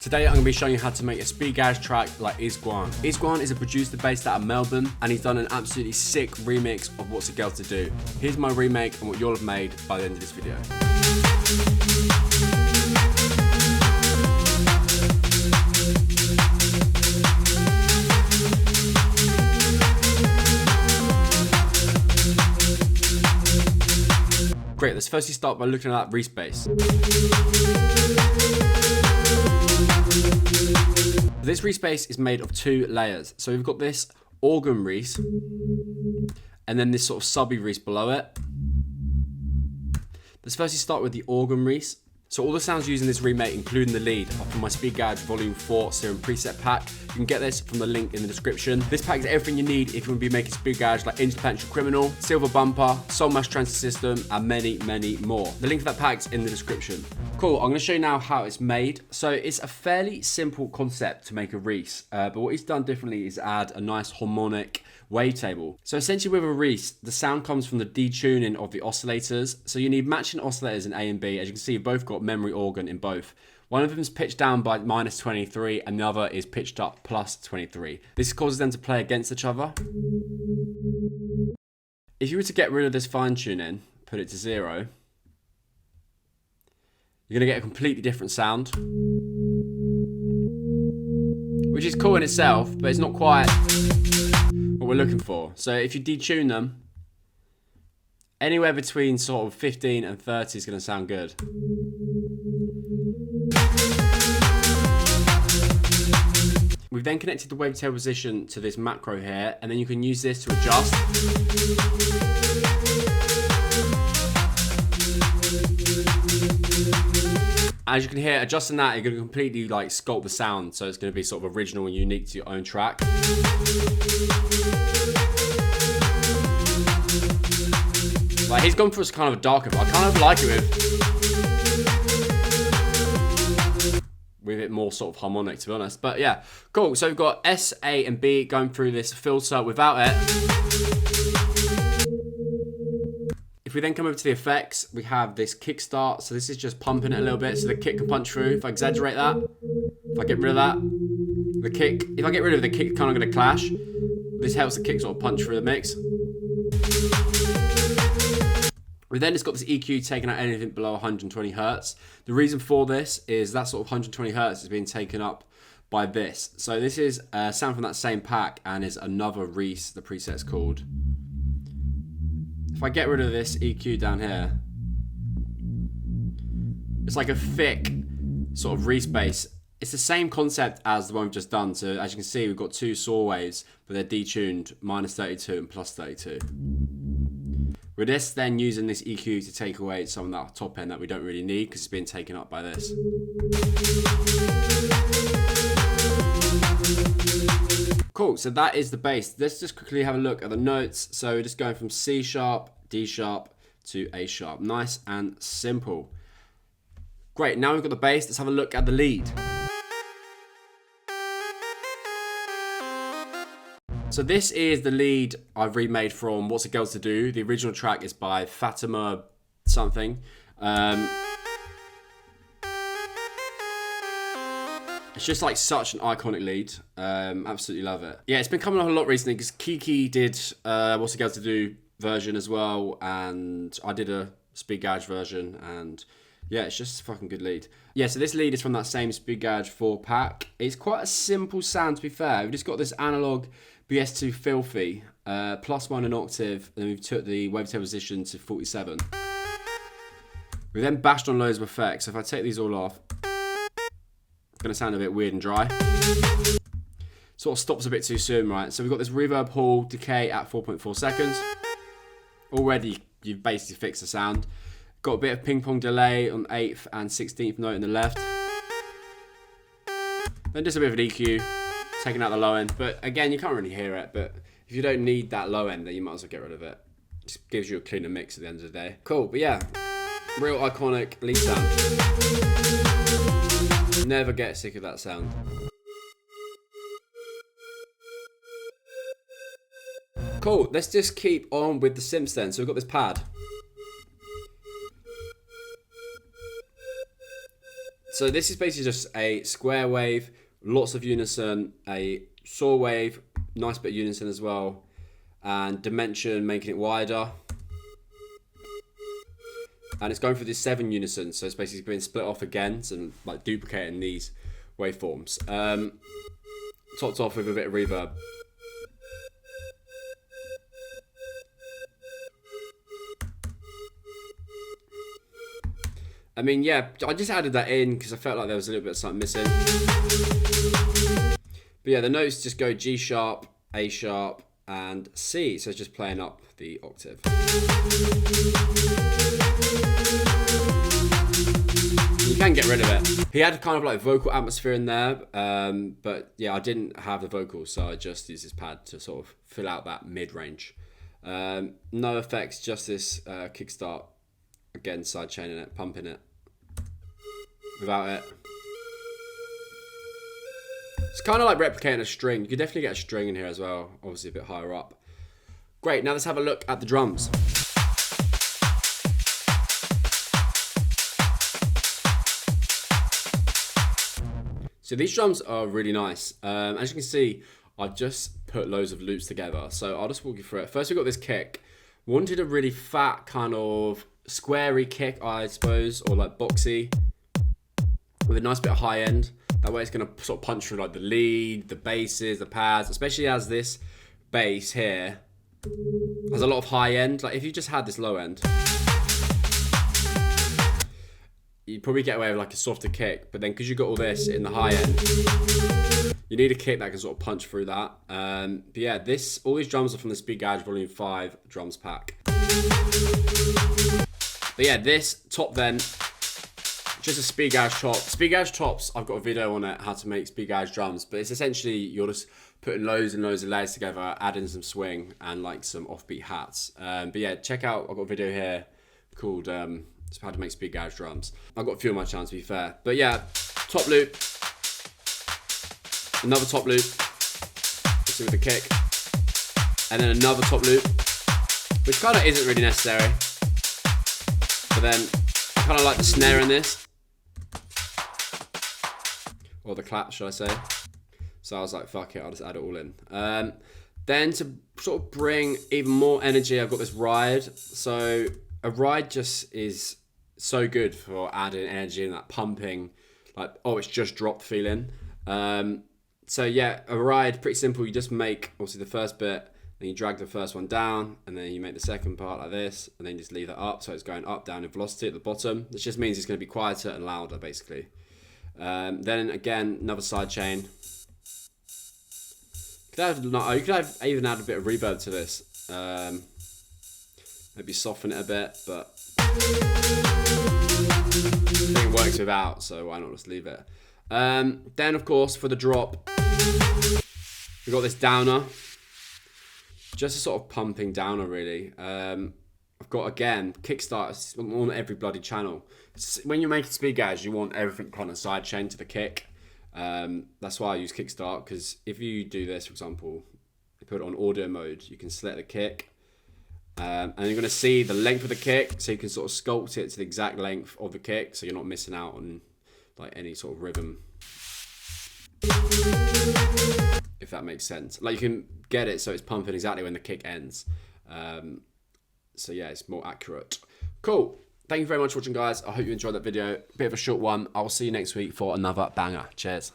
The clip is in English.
Today I'm going to be showing you how to make a speed garage track like IsGwan. IsGwan is a producer based out of Melbourne and he's done an absolutely sick remix of What's a Girl to Do. Here's my remake and what you'll have made by the end of this video. Great, let's firstly start by looking at that respace. This respace is made of two layers. So we've got this organ res and then this sort of subby res below it. Let's firstly start with the organ res. So all the sounds used in this remake, including the lead, are from my Speed Garage Volume 4 Serum Preset Pack. You can get this from the link in the description. This pack is everything you need if you want to be making Speed Garage like Interplanetary Criminal, Silver Bumper, Soul Mash Transit System, and many, many more. The link for that pack's in the description. Cool, I'm going to show you now how it's made. So it's a fairly simple concept to make a res, but what he's done differently is add a nice harmonic wavetable. So essentially with a res, the sound comes from the detuning of the oscillators. So you need matching oscillators in A and B. As you can see, you've both got memory organ in both. One of them is pitched down by -23 and the other is pitched up +23. This causes them to play against each other. If you were to get rid of this fine tuning, put it to 0, you're going to get a completely different sound. Which is cool in itself, but it's not quite what we're looking for. So if you detune them, anywhere between sort of 15 and 30 is going to sound good. We've then connected the wavetable position to this macro here, and then you can use this to adjust. As you can hear, adjusting that, you're going to completely like sculpt the sound, so it's going to be sort of original and unique to your own track. Like he's gone for kind of a darker, but I kind of like it with it more sort of harmonic, to be honest. But yeah, cool. So we've got S, A, and B going through this filter without it. If we then come over to the effects, we have this kickstart. So this is just pumping it a little bit so the kick can punch through. If I exaggerate that, if I get rid of that, the kick, if I get rid of the kick, kind of going to clash. This helps the kick sort of punch through the mix. We then just got this EQ taking out anything below 120 Hertz. The reason for this is that sort of 120 Hertz is being taken up by this. So this is a sound from that same pack and is another res, the preset's called. If I get rid of this EQ down here, it's like a thick sort of respace. It's the same concept as the one we've just done. So as you can see, we've got two saw waves, but they're detuned -32 and +32. We're just then using this EQ to take away some of that top end that we don't really need because it's being taken up by this. Cool, so that is the bass. Let's just quickly have a look at the notes. So we're just going from C sharp, D sharp to A sharp. Nice and simple. Great, now we've got the bass, let's have a look at the lead. So this is the lead I've remade from What's a Girl to Do. The original track is by Fatima something. It's just like such an iconic lead. Absolutely love it. Yeah, it's been coming up a lot recently because Kiki did What's a Girl to Do version as well, and I did a Speed Garage version, and yeah, it's just a fucking good lead. Yeah, so this lead is from that same Speed Garage 4 pack. It's quite a simple sound, to be fair. We've just got this analog BS2 Filthy, +1 an octave, and then we've took the wavetable position to 47. We then bashed on loads of effects. So if I take these all off, it's going to sound a bit weird and dry. Sort of stops a bit too soon, right? So we've got this reverb hall decay at 4.4 seconds. Already, you've basically fixed the sound. Got a bit of ping pong delay on 8th and 16th note in the left. Then just a bit of an EQ, taking out the low end. But again, you can't really hear it. But if you don't need that low end, then you might as well get rid of it. Just gives you a cleaner mix at the end of the day. Cool, but yeah, real iconic lead sound. Never get sick of that sound. Cool, let's just keep on with the synths then. So we've got this pad. So this is basically just a square wave, lots of unison, a saw wave, nice bit of unison as well, and dimension, making it wider. And it's going through this 7 unison, so it's basically being split off again, so like duplicating these waveforms. Topped off with a bit of reverb. I mean, yeah, I just added that in because I felt like there was a little bit of something missing. But yeah, the notes just go G sharp, A sharp, and C. So it's just playing up the octave. You can get rid of it. He had kind of like vocal atmosphere in there, but yeah, I didn't have the vocals, so I just used this pad to sort of fill out that mid-range. No effects, just this kickstart. Again, side chaining it, pumping it. Without it. It's kind of like replicating a string. You could definitely get a string in here as well, obviously a bit higher up. Great, now let's have a look at the drums. So these drums are really nice. As you can see, I've just put loads of loops together. So I'll just walk you through it. First, we've got this kick. Wanted a really fat kind of squarey kick, I suppose, or like boxy, with a nice bit of high end. That way it's going to sort of punch through like the lead, the basses, the pads, especially as this bass here has a lot of high end. Like if you just had this low end, you'd probably get away with like a softer kick, but then because you've got all this in the high end, you need a kick that can sort of punch through that. But yeah, all these drums are from the Speed Garage Volume 5 drums pack. But yeah, this top then, just a Speed Garage top. Speed Garage tops, I've got a video on it, how to make Speed Garage drums, but it's essentially, you're just putting loads and loads of layers together, adding some swing and like some offbeat hats. But yeah, check out, I've got a video here called how to make Speed Garage drums. I've got a few on my channel to be fair. But yeah, top loop, another top loop, obviously with the kick, and then another top loop, which kind of isn't really necessary. But then I kind of like the snare in this, or the clap, should I say. So I was like, fuck it, I'll just add it all in. Then to sort of bring even more energy, I've got this ride. So a ride just is so good for adding energy and that pumping, like, oh, it's just dropped feeling. So yeah, a ride, pretty simple. You just make, obviously, the first bit, then you drag the first one down, and then you make the second part like this, and then you just leave that up, so it's going up, down in velocity at the bottom. This just means it's going to be quieter and louder, basically. Then again, another side chain. You could even add a bit of reverb to this. Maybe soften it a bit, but I think it works without, so why not just leave it. Then, of course, for the drop, we've got this downer. Just a sort of pumping downer, really. I've got, again, kickstart on every bloody channel. When you're making Speed Garage, you want everything kind of side chain to the kick. That's why I use kickstart, because if you do this, for example, you put it on audio mode, you can select the kick, and you're going to see the length of the kick, so you can sort of sculpt it to the exact length of the kick, so you're not missing out on like any sort of rhythm, if that makes sense. Like, you can get it so it's pumping exactly when the kick ends. So yeah, it's more accurate. Cool. Thank you very much for watching, guys. I hope you enjoyed that video. Bit of a short one. I'll see you next week for another banger. Cheers.